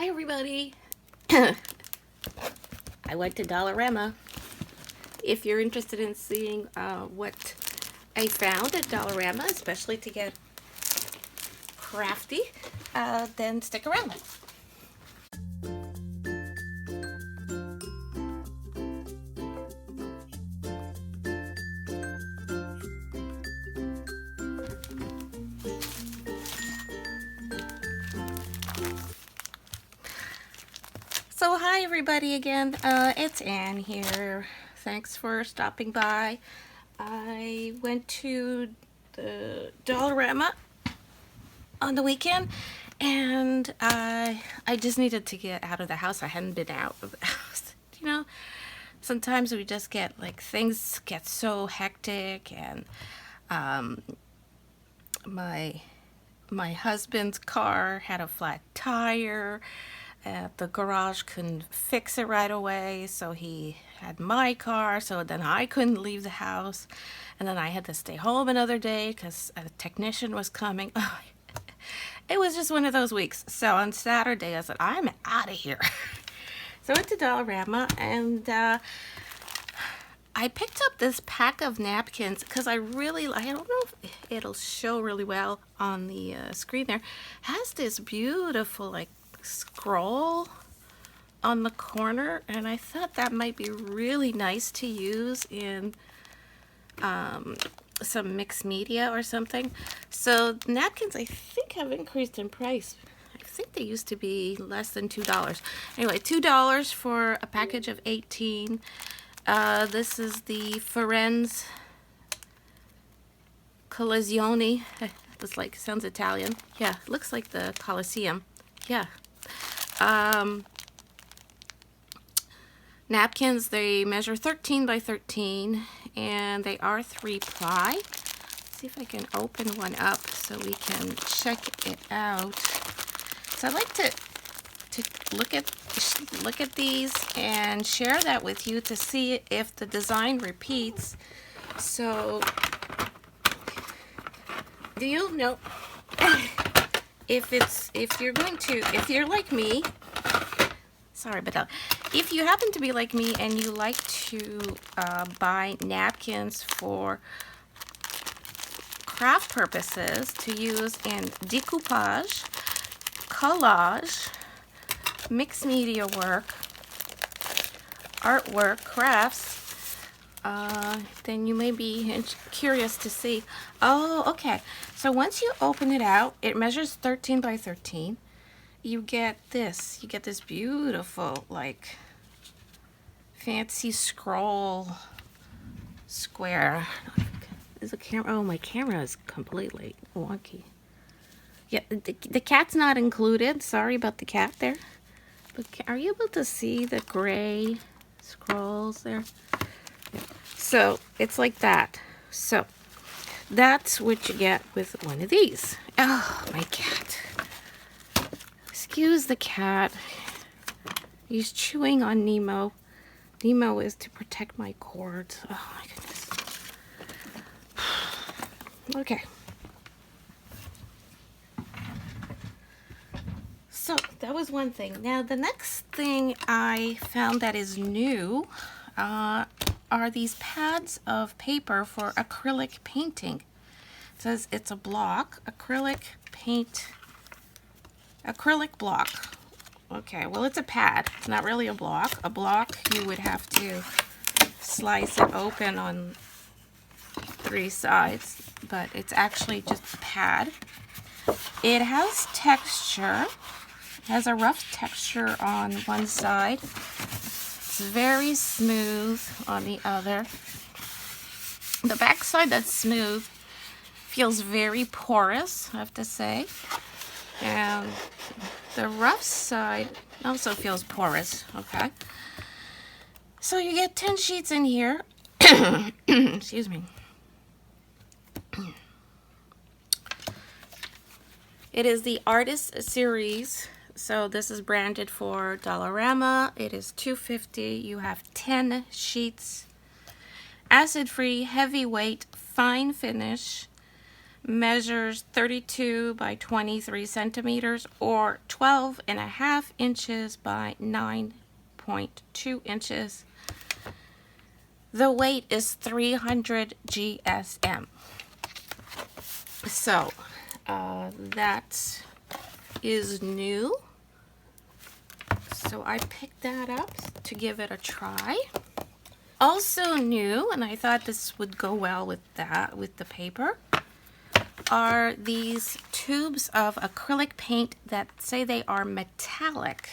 Hi everybody. I went to Dollarama. If you're interested in seeing what I found at Dollarama, especially to get crafty, then stick around. So hi everybody again, it's Ann here. Thanks for stopping by. I went to the Dollarama on the weekend and I just needed to get out of the house. I hadn't been out of the house. You know, sometimes we just get like things get so hectic, and my husband's car had a flat tire. The garage couldn't fix it right away, so he had my car, so then I couldn't leave the house, and then I had to stay home another day because a technician was coming. It was just one of those weeks. So on Saturday I said, I'm out of here. So I went to Dollarama and I picked up this pack of napkins because I don't know if it'll show really well on the screen there. It has this beautiful like scroll on the corner, and I thought that might be really nice to use in some mixed media or something. So napkins I think have increased in price. I think they used to be less than $2. Anyway, $2 for a package of 18. This is the Firenze Collezione. This like sounds Italian. Yeah, looks like the Colosseum. Yeah. Napkins, they measure 13 by 13 and they are 3-ply. Let's see if I can open one up so we can check it out. So I like to look at these and share that with you to see if the design repeats. So do you know if you're like me, sorry about that, if you happen to be like me and you like to buy napkins for craft purposes to use in decoupage, collage, mixed media work, artwork, crafts, then you may be curious to see. Oh, okay. So once you open it out, it measures 13 by 13. You get this. You get this beautiful, like, fancy scroll square. Is a camera? Oh, my camera is completely wonky. Yeah, the cat's not included. Sorry about the cat there. But are you able to see the gray scrolls there? So it's like that. So that's what you get with one of these. Oh, my cat. Excuse the cat. He's chewing on Nemo. Nemo is to protect my cords. Oh my goodness. Okay. So that was one thing. Now the next thing I found that is new are these pads of paper for acrylic painting. It says it's a block, acrylic block. Okay, well it's a pad. It's not really a block. A block you would have to slice it open on 3 sides, but it's actually just a pad. It has texture. It has a rough texture on one side. It's very smooth on the other. The back side that's smooth feels very porous, I have to say. And the rough side also feels porous, okay? So you get 10 sheets in here. Excuse me. It is the Artist Series. So this is branded for Dollarama. It is $2.50. You have 10 sheets. Acid-free, heavyweight, fine finish. measures 32 by 23 centimeters or 12.5 inches by 9.2 inches. The weight is 300 GSM. So that is new. So I picked that up to give it a try. Also new, and I thought this would go well with that, with the paper, are these tubes of acrylic paint that say they are metallic.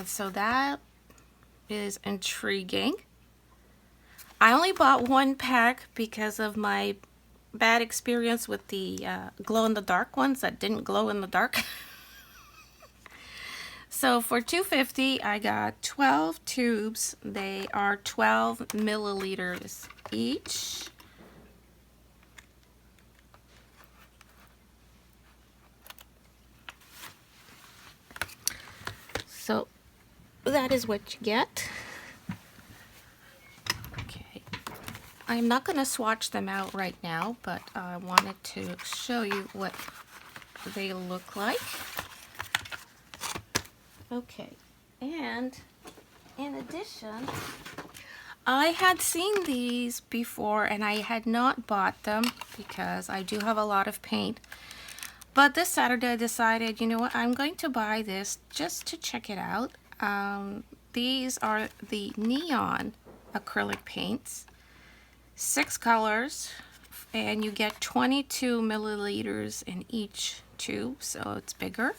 So that is intriguing. I only bought one pack because of my bad experience with the glow-in-the-dark ones that didn't glow in the dark. So for $2.50, I got 12 tubes. They are 12 milliliters each. So that is what you get. Okay. I'm not going to swatch them out right now, but I wanted to show you what they look like. Okay, and in addition, I had seen these before and I had not bought them because I do have a lot of paint. But this Saturday I decided, you know what, I'm going to buy this just to check it out. These are the neon acrylic paints, 6 colors, and you get 22 milliliters in each tube, so it's bigger.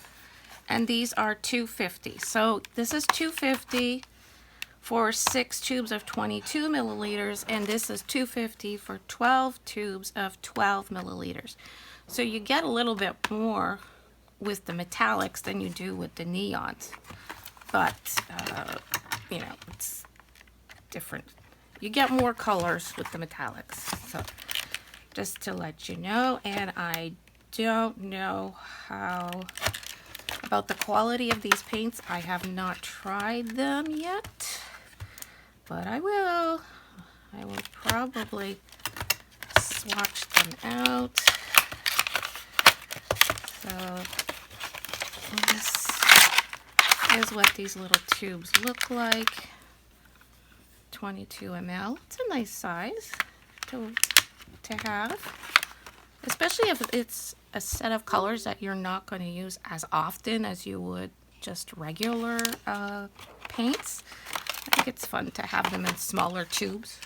And these are $2.50. So this is $2.50 for 6 tubes of 22 milliliters, and this is $2.50 for 12 tubes of 12 milliliters. So you get a little bit more with the metallics than you do with the neons. But, you know, it's different. You get more colors with the metallics. So just to let you know, and I don't know how about the quality of these paints. I have not tried them yet, but I will. I will probably swatch them out. So this is what these little tubes look like. 22 ml. It's a nice size to have, especially if it's a set of colors that you're not going to use as often as you would just regular paints. I think it's fun to have them in smaller tubes.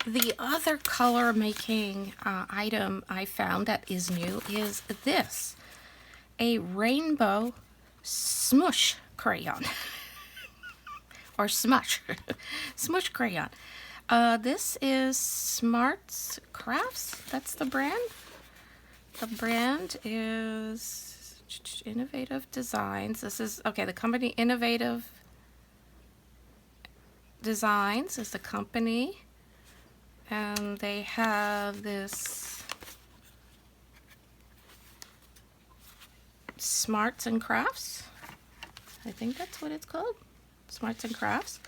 The other color making item I found that is new is this, a rainbow smush crayon. Or smush, smush crayon. This is Smarts Crafts, that's the brand. The brand is Innovative Designs. This is, okay, the company Innovative Designs is the company. And they have this Smarts and Crafts. I think that's what it's called. Smarts and Crafts.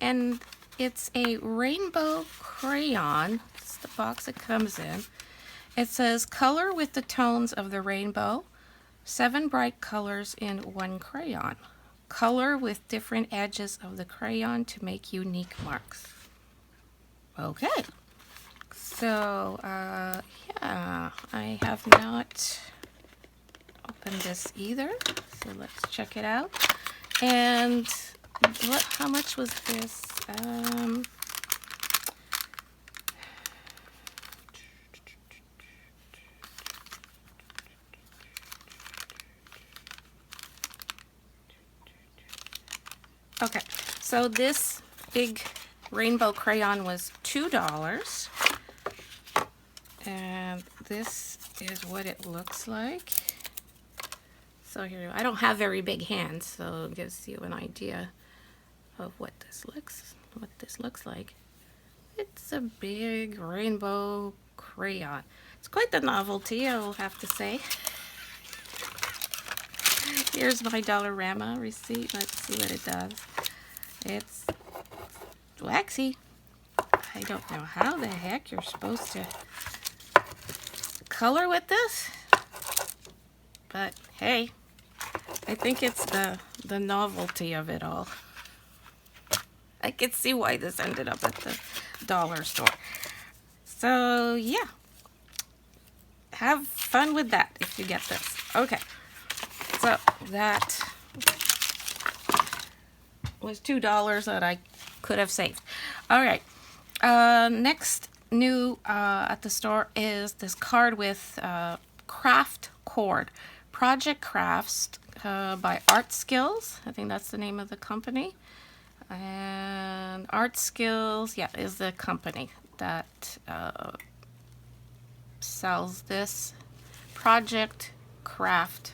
And it's a rainbow crayon. It's the box it comes in. It says, color with the tones of the rainbow, 7 bright colors in 1 crayon. Color with different edges of the crayon to make unique marks. Okay. So, yeah, I have not opened this either. So let's check it out. And how much was this? Okay, so this big rainbow crayon was $2. And this is what it looks like. So here, I don't have very big hands, so it gives you an idea of what this looks like. It's a big rainbow crayon. It's quite the novelty, I will have to say. Here's my Dollarama receipt. Let's see what it does. It's waxy. I don't know how the heck you're supposed to color with this, but hey, I think it's the novelty of it all. I could see why this ended up at the dollar store. So yeah, have fun with that if you get this. Okay, so that was $2 that I could have saved. All right, next new at the store is this card with craft cord, Project Crafts by Art Skills. I think that's the name of the company. And Art Skills, yeah, is the company that sells this Project craft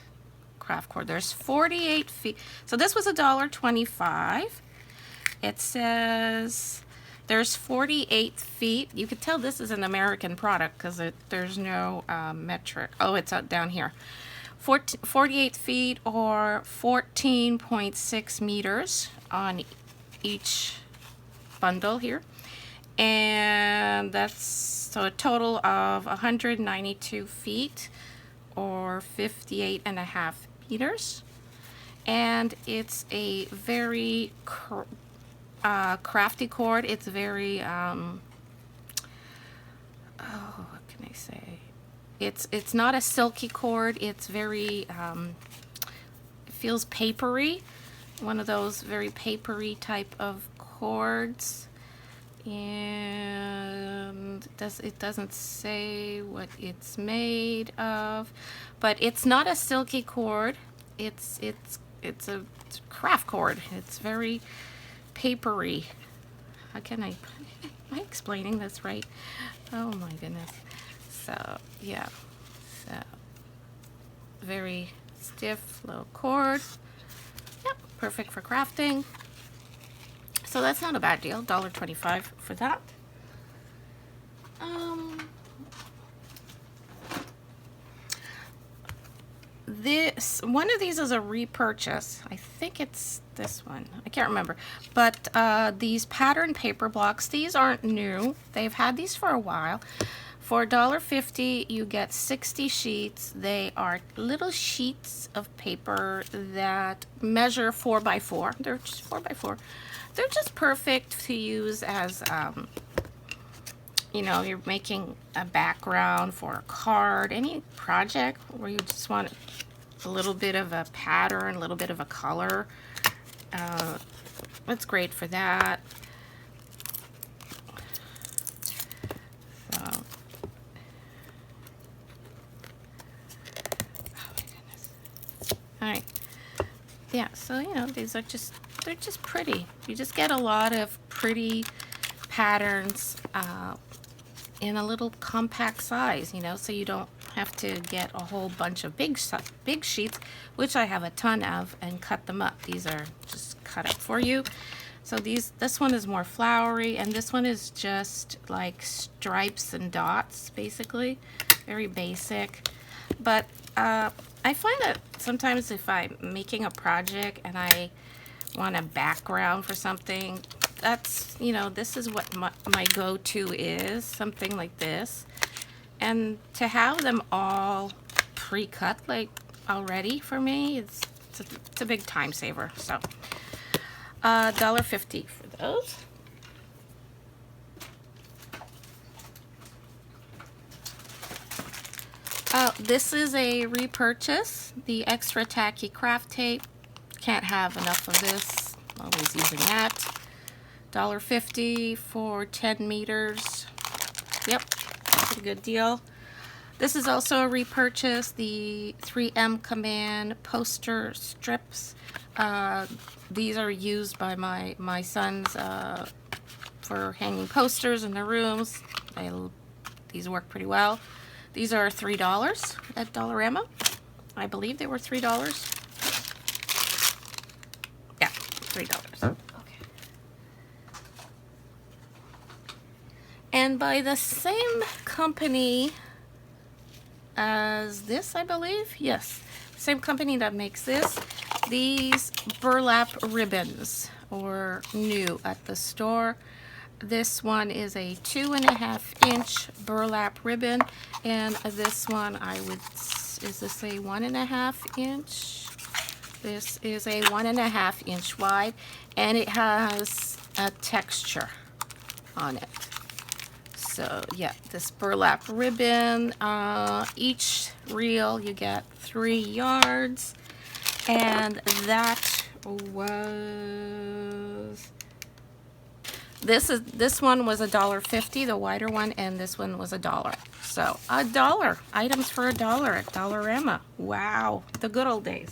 cord. There's 48 feet. So this was $1.25. It says there's 48 feet. You could tell this is an American product because there's no metric. Oh, it's out down here. 48 feet or 14.6 meters on each bundle here. And that's so a total of 192 feet or 58.5 meters. And it's a very crafty cord. It's very what can I say? It's not a silky cord. It's very it feels papery. One of those very papery type of cords. And it doesn't say what it's made of, but it's not a silky cord. It's a craft cord. It's very papery. How can am I explaining this right? Oh my goodness. So yeah, so very stiff little cord. Yep, perfect for crafting. So that's not a bad deal, $1.25 for that. This one of these is a repurchase. I think it's this one. I can't remember. But these pattern paper blocks, these aren't new. They've had these for a while. For $1.50, you get 60 sheets. They are little sheets of paper that measure 4 by 4. They're just 4 by 4. They're just perfect to use as, you know, you're making a background for a card, any project where you just want a little bit of a pattern, a little bit of a color. It's great for that. So, oh my goodness. All right. Yeah, so, you know, these are just, they're just pretty. You just get a lot of pretty patterns in a little compact size, you know, so you don't have to get a whole bunch of big sheets, which I have a ton of, and cut them up. These are just cut up for you. So this one is more flowery, and this one is just like stripes and dots, basically. Very basic. But I find that sometimes if I'm making a project and I want a background for something, that's, you know, this is what my go-to is, something like this. And to have them all pre-cut, like already for me, it's a big time saver. So $1.50 for those. This is a repurchase, the extra tacky craft tape. Can't have enough of this, always using that. $1.50 for 10 meters. Yep, pretty good deal. This is also a repurchase, the 3M Command poster strips. These are used by my sons for hanging posters in their rooms. These work pretty well. These are $3 at Dollarama. I believe they were $3. Yeah, $3. Okay. And by the same company as this, I believe. Yes, same company that makes this. These burlap ribbons were new at the store. This one is a 2.5-inch burlap ribbon, and this one is this a 1.5-inch? This is a 1.5-inch wide, and it has a texture on it. So yeah, this burlap ribbon, each reel you get 3 yards, and that was, this one was $1.50, the wider one, and this one was $1. So $1, items for $1 at Dollarama. Wow, the good old days.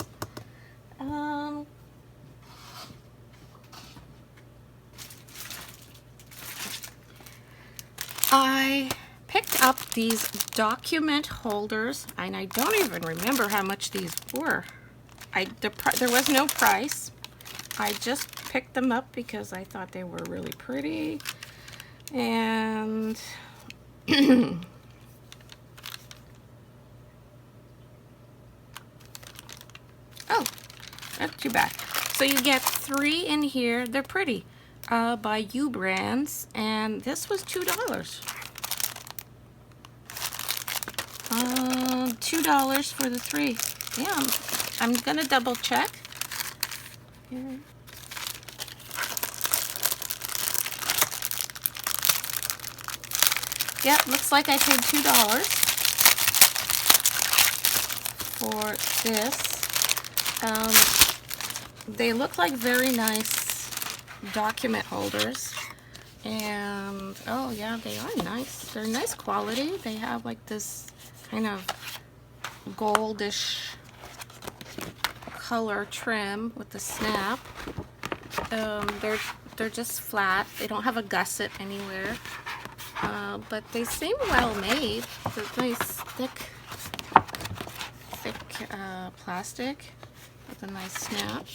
I picked up these document holders, and I don't even remember how much these were. There was no price. I just picked them up because I thought they were really pretty. And oh, not too bad. So you get 3 in here. They're pretty. By U Brands, and this was $2. $2 for the 3. Yeah, I'm gonna double check. Here. Yeah, looks like I paid $2 for this. They look like very nice document holders, and oh yeah, they are nice. They're nice quality. They have like this kind of goldish color trim with the snap. They're just flat. They don't have a gusset anywhere, but they seem well made. They're nice thick plastic with a nice snap.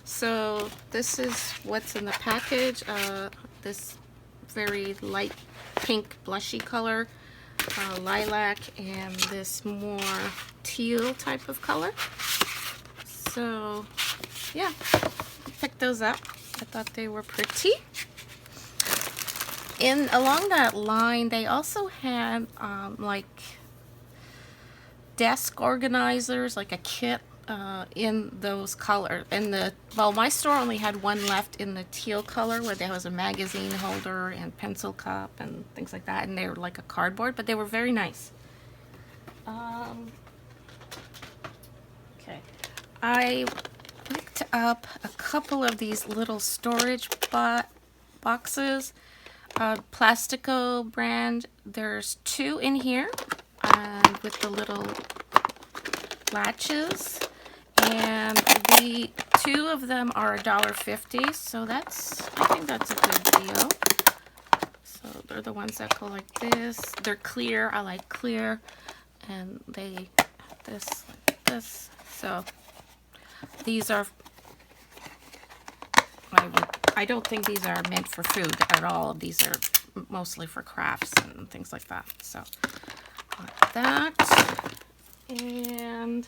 So this is what's in the package. This very light pink blushy color, lilac, and this more teal type of color. So yeah, picked those up. I thought they were pretty. And along that line, they also had like desk organizers, like a kit in those colors. Well, my store only had one left in the teal color, where there was a magazine holder and pencil cup and things like that, and they were like a cardboard, but they were very nice. Okay, I picked up a couple of these little storage boxes. Plastico brand. There's 2 in here, and with the little latches, and the 2 of them are $1.50, so I think that's a good deal. So they're the ones that go like this. They're clear. I like clear, and they this like this. So these are, I don't think these are meant for food at all. These are mostly for crafts and things like that. So like that. And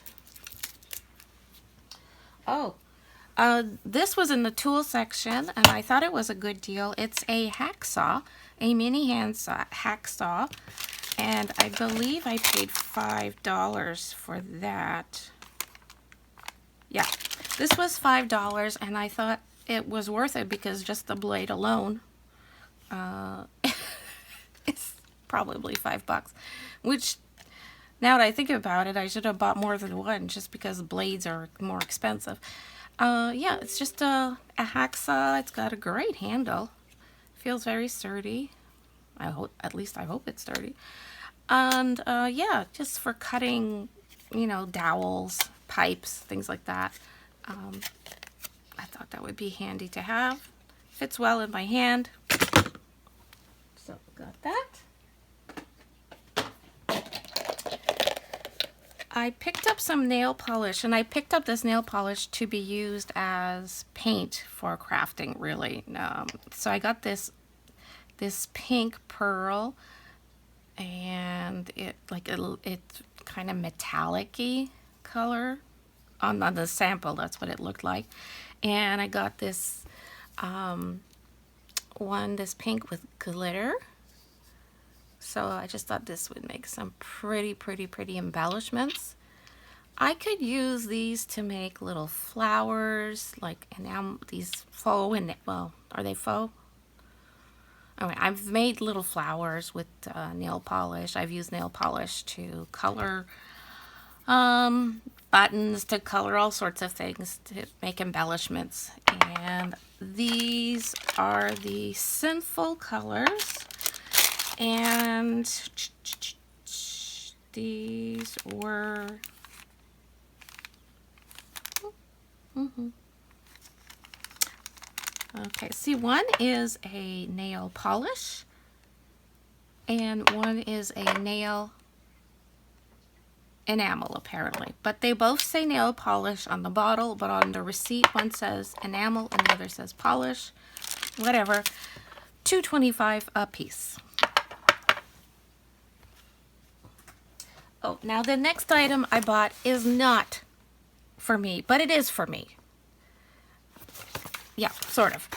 this was in the tool section, and I thought it was a good deal. It's a hacksaw, a mini hacksaw, and I believe I paid $5 for that. Yeah, this was $5, and I thought it was worth it because just the blade alone is probably $5, which, now that I think about it, I should have bought more than one just because blades are more expensive. Yeah, it's just a hacksaw. It's got a great handle. Feels very sturdy. At least I hope it's sturdy. And yeah, just for cutting, dowels, pipes, things like that. I thought that would be handy to have. Fits well in my hand. So got that. I picked up some nail polish, and I picked up this nail polish to be used as paint for crafting, really. So I got this pink pearl, and it's kind of metallic-y color on the sample. That's what it looked like. And I got this one, this pink with glitter. So I just thought this would make some pretty embellishments. I could use these to make little flowers, like enamel, these faux, and well, are they faux? Alright, I've made little flowers with nail polish. I've used nail polish to color buttons, to color all sorts of things, to make embellishments. And these are the Sinful colors. And these were... Okay, see, one is a nail polish and one is a nail enamel, apparently. But they both say nail polish on the bottle, but on the receipt one says enamel and the other says polish. Whatever. $2.25 a piece. Oh, now the next item I bought is not for me, but it is for me. Yeah, sort of.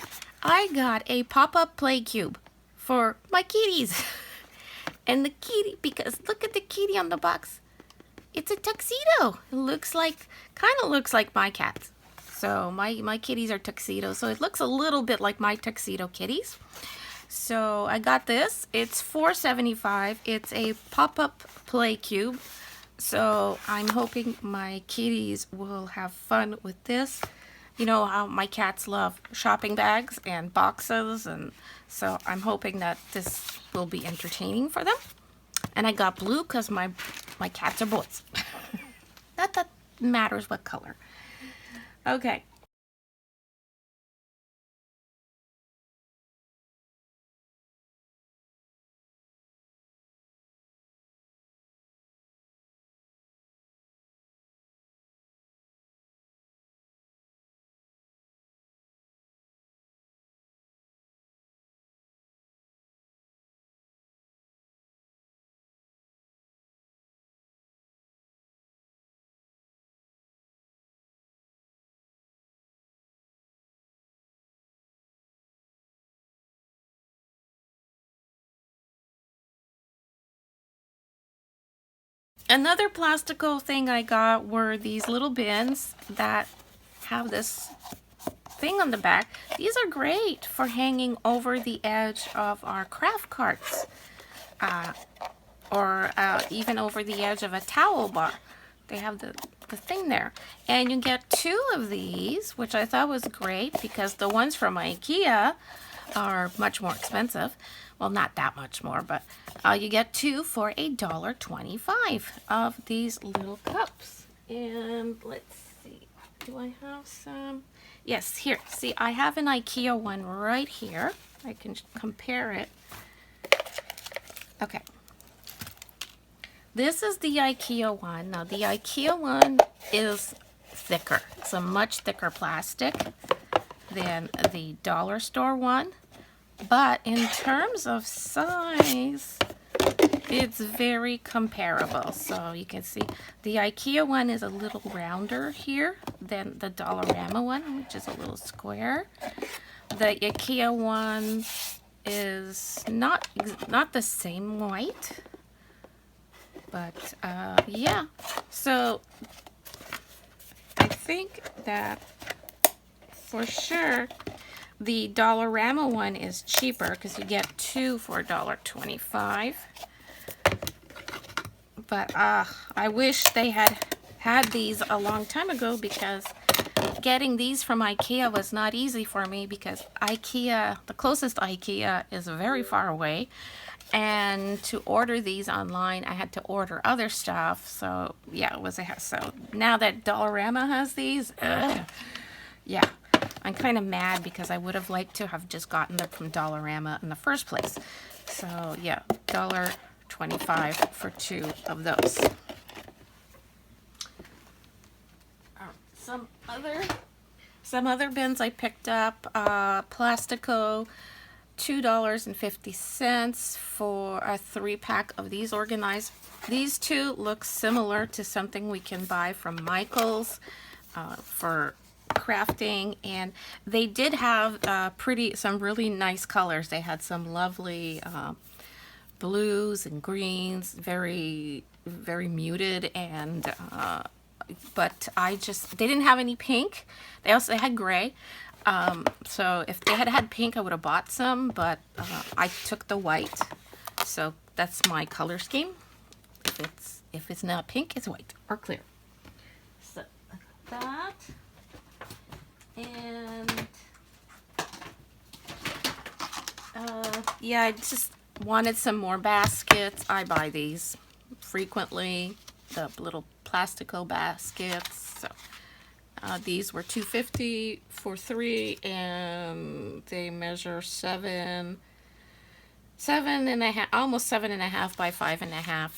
I got a pop-up play cube for my kitties. And the kitty, because look at the kitty on the box. It's a tuxedo. It looks like, kind of looks like my cats. So my kitties are tuxedos. So it looks a little bit like my tuxedo kitties. So I got this. It's $4.75. It's a pop-up play cube. So I'm hoping my kitties will have fun with this. You know how my cats love shopping bags and boxes, and so I'm hoping that this will be entertaining for them. And I got blue because my cats are boys. Not that matters what color. Okay. Another plastical thing I got were these little bins that have this thing on the back. These are great for hanging over the edge of our craft carts, or even over the edge of a towel bar. They have the thing there. And you get two of these, which I thought was great because the ones from IKEA are much more expensive. Well, not that much more, but you get two for $1.25 of these little cups. And let's see, do I have some? Yes, here. See, I have an IKEA one right here. I can compare it. Okay. This is the IKEA one. Now, the IKEA one is thicker. It's a much thicker plastic than the dollar store one. But in terms of size, it's very comparable. So you can see the IKEA one is a little rounder here than the Dollarama one, which is a little square. The IKEA one is not the same weight, but yeah. So I think that for sure the Dollarama one is cheaper because you get two for $1.25. But I wish they had these a long time ago, because getting these from IKEA was not easy for me, because IKEA, the closest IKEA, is very far away. And to order these online, I had to order other stuff. So yeah, it was a hassle. So now that Dollarama has these, yeah. I'm kind of mad because I would have liked to have just gotten them from Dollarama in the first place. So yeah, $1.25 for two of those. Some other bins I picked up. Plastico, $2.50 for a 3-pack of these organized. These two look similar to something we can buy from Michael's for crafting, and they did have some really nice colors. They had some lovely blues and greens, very muted, and but they didn't have any pink. They had gray. So if they had had pink, I would have bought some, but I took the white. So that's my color scheme. If it's not pink, it's white or clear. So I got that. And yeah, I just wanted some more baskets. I buy these frequently, the little plastico baskets. So these were $2.50 for 3, and they measure 7.5, almost 7.5 by 5.5.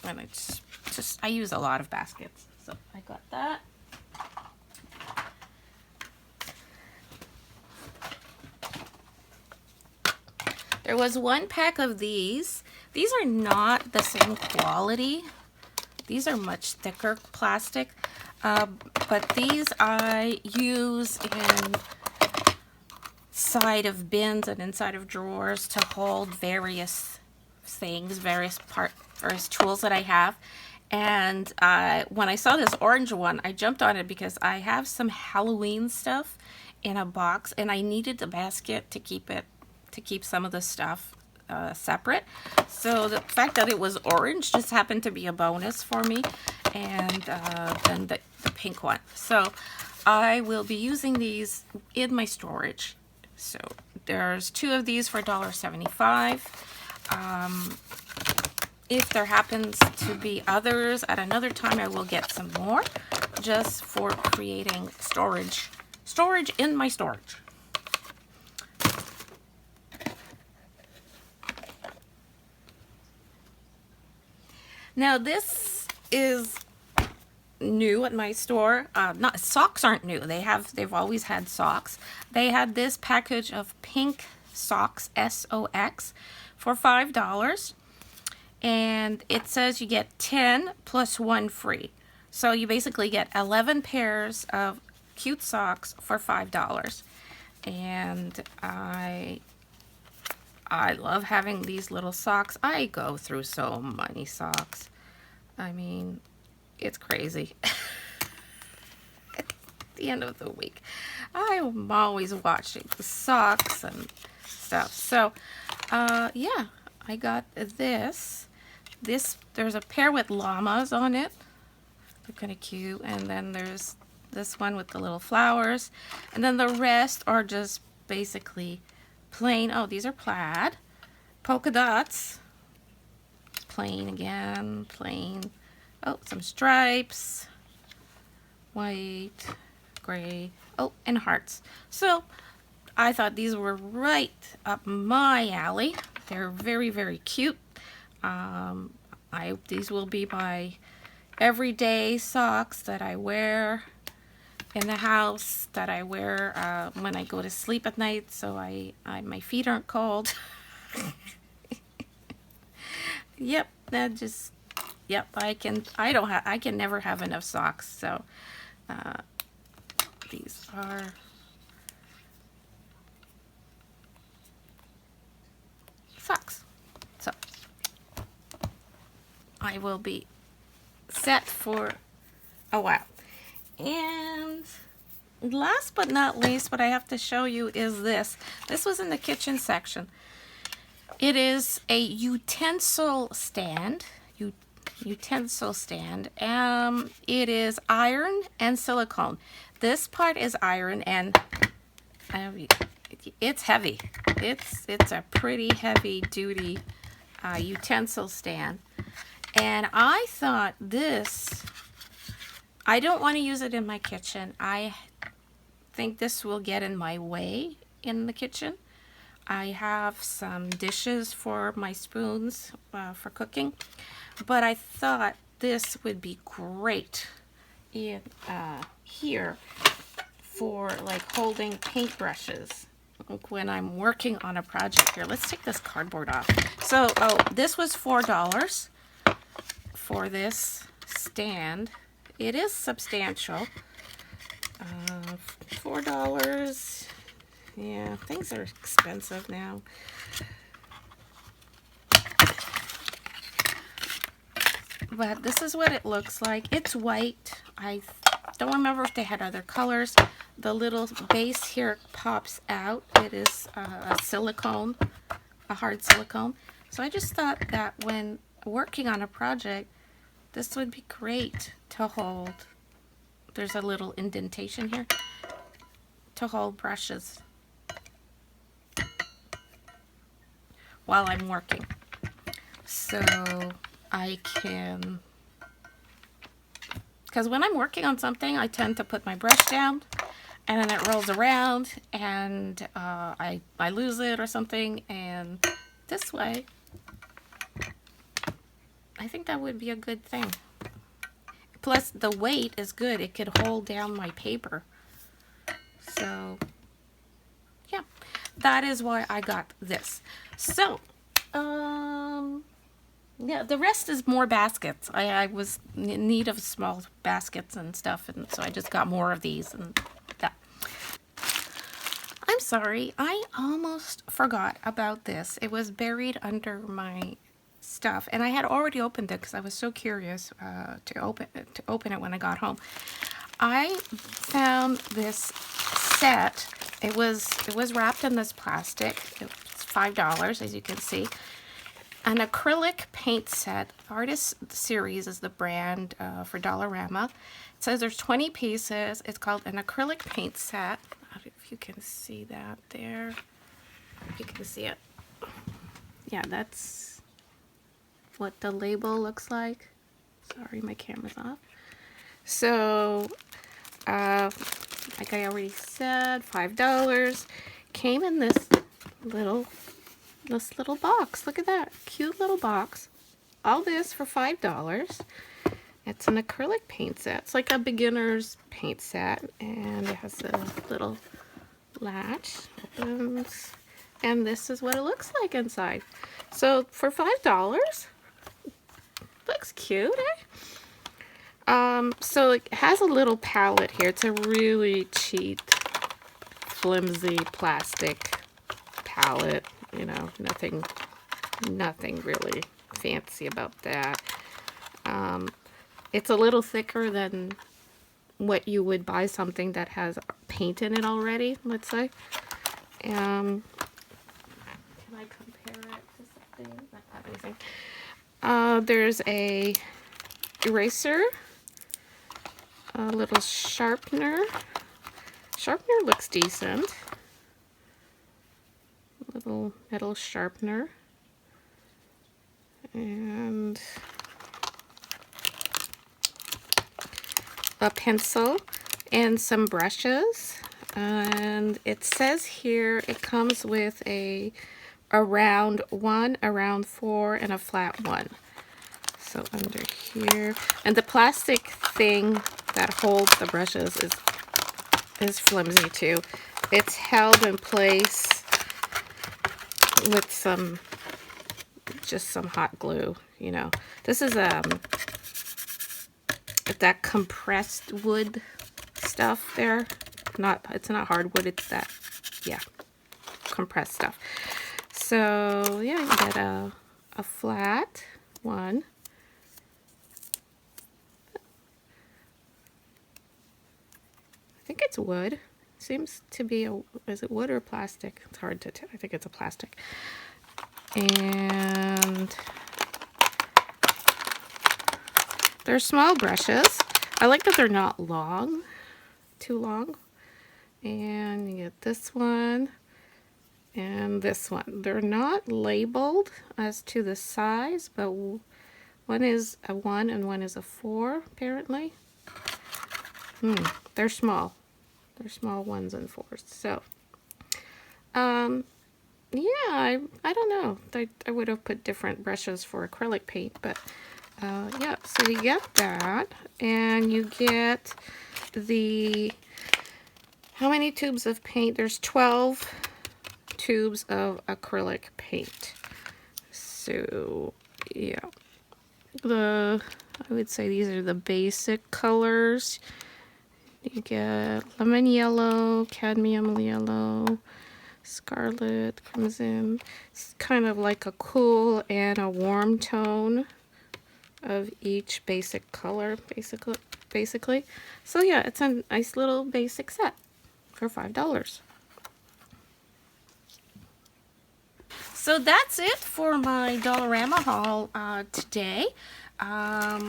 And it's just I use a lot of baskets, so I got that. There was one pack of these. These are not the same quality. These are much thicker plastic, but these I use inside of bins and inside of drawers to hold various things, various tools that I have. And when I saw this orange one, I jumped on it because I have some Halloween stuff in a box, and I needed the basket to keep some of the stuff separate. So the fact that it was orange just happened to be a bonus for me, and then the pink one. So I will be using these in my storage. So there's 2 of these for $1.75. If there happens to be others at another time, I will get some more just for creating storage in my storage. Now this is new at my store. Socks aren't new. They've always had socks. They had this package of pink socks, SOX, for $5. And it says you get 10 plus 1 free. So you basically get 11 pairs of cute socks for $5. And I love having these little socks. I go through so many socks. I mean, it's crazy. At the end of the week, I'm always watching the socks and stuff. So, yeah, I got this. There's a pair with llamas on it. They're kind of cute. And then there's this one with the little flowers. And then the rest are just basically plain. Oh, these are plaid. Polka dots. Plain again. Plain. Oh, some stripes. White. Gray. Oh, and hearts. So I thought these were right up my alley. They're very, very cute. These will be my everyday socks that I wear in the house, that I wear when I go to sleep at night, so my feet aren't cold. Yep, I can never have enough socks. So these are socks. So I will be set for a while. And last but not least, what I have to show you is this. This was in the kitchen section. It is a utensil stand. It is iron and silicone. This part is iron, and it's heavy. It's a pretty heavy duty utensil stand. And I thought I don't want to use it in my kitchen. I think this will get in my way in the kitchen. I have some dishes for my spoons for cooking, but I thought this would be great in here for like holding paintbrushes when I'm working on a project. Here, let's take this cardboard off. So, this was $4 for this stand. It is substantial. $4. Yeah, things are expensive now. But this is what it looks like. It's white. I don't remember if they had other colors. The little base here pops out. It is a silicone, a hard silicone. So I just thought that when working on a project, this would be great to hold. There's a little indentation here to hold brushes while I'm working. So I can, because when I'm working on something, I tend to put my brush down and then it rolls around and I lose it or something. And this way, I think that would be a good thing. Plus the weight is good. It could hold down my paper. So yeah, that is why I got this. So yeah, the rest is more baskets. I was in need of small baskets and stuff, and so I just got more of these and that. I'm sorry, I almost forgot about this. It was buried under my stuff, and I had already opened it because I was so curious to open it when I got home. I found this set. It was wrapped in this plastic. It's $5, as you can see. An acrylic paint set. Artist Series is the brand for Dollarama. It says there's 20 pieces. It's called an acrylic paint set. I don't know if you can see that there. If you can see it. Yeah, that's what the label looks like. Sorry, my camera's off. So, like I already said, $5. Came in this little box. Look at that cute little box. All this for $5. It's an acrylic paint set. It's like a beginner's paint set, and it has a little latch. Opens, and this is what it looks like inside. So for $5, looks cute, eh? So it has a little palette here. It's a really cheap, flimsy plastic palette. You know, nothing really fancy about that. It's a little thicker than what you would buy something that has paint in it already, let's say. Can I compare it to something? Not anything. There's a eraser, a little sharpener. Sharpener looks decent. Little metal sharpener, and a pencil and some brushes. And it says here it comes with a round 1, a round 4, and a flat 1. So under here, and the plastic thing that holds the brushes is flimsy too. It's held in place with just some hot glue, you know. This is that compressed wood stuff there. It's not hardwood, it's that, yeah, compressed stuff. So yeah, you get a flat 1. I think it's wood. Seems to be is it wood or plastic? It's hard to tell. I think it's a plastic. And they're small brushes. I like that they're not too long. And you get this one and this one. They're not labeled as to the size, but one is a 1 and one is a 4, apparently. They're small. They're small 1s and 4s. So, yeah, I don't know. I would have put different brushes for acrylic paint, but yeah, so you get that, and you get how many tubes of paint? There's 12 tubes of acrylic paint. So, yeah. I would say these are the basic colors. You get lemon yellow, cadmium yellow, scarlet, crimson. It's kind of like a cool and a warm tone of each basic color, basically. So yeah, it's a nice little basic set for $5. So that's it for my Dollarama haul today. Got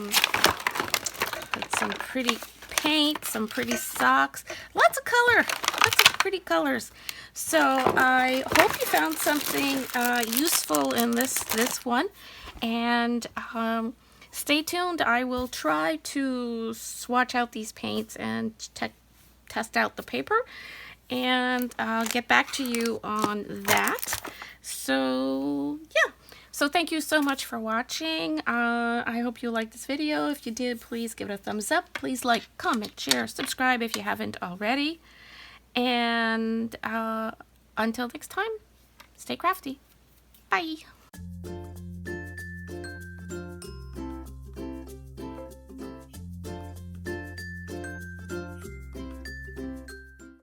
some pretty paint, some pretty socks, lots of color, lots of pretty colors. So I hope you found something useful in this one, and stay tuned. I will try to swatch out these paints and test out the paper, and I'll get back to you on that. So yeah, so thank you so much for watching. I hope you liked this video. If you did, please give it a thumbs up. Please like, comment, share, subscribe if you haven't already. And until next time, stay crafty. Bye.